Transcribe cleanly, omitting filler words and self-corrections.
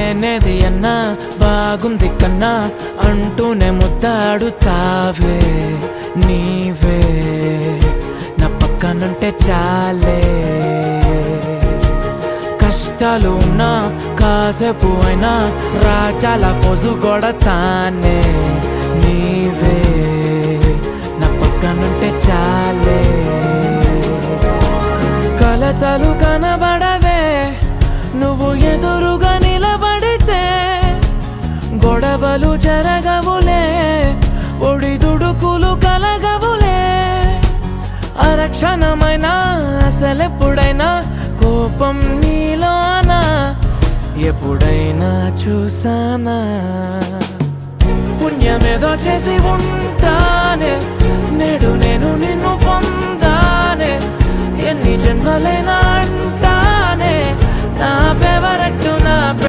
లేనేది అన్నా బాగుంది కన్నా అంటూనే ముద్దాడుతావే నీవే నా పక్కనుంటే చాలే కష్టాలు ఉన్నా కాసేపు అయినా రాజాల ఫోజు కొడతానే నీవే నా పక్కనుంటే చాలే కలతలు కనబడవే నువ్వు ఎదురుగా నిలబడితే గొడవలు జరగవులే ఒడిదుడుకులు కలగవులే అరక్షణమైనా అసలెప్పుడైనా కోపం నీలోనా ఎప్పుడైనా చూసానా పుణ్యమేదో చేసి ఉంటానే నేడు నేను నిన్ను పొందానే ఎన్ని జన్మలైనా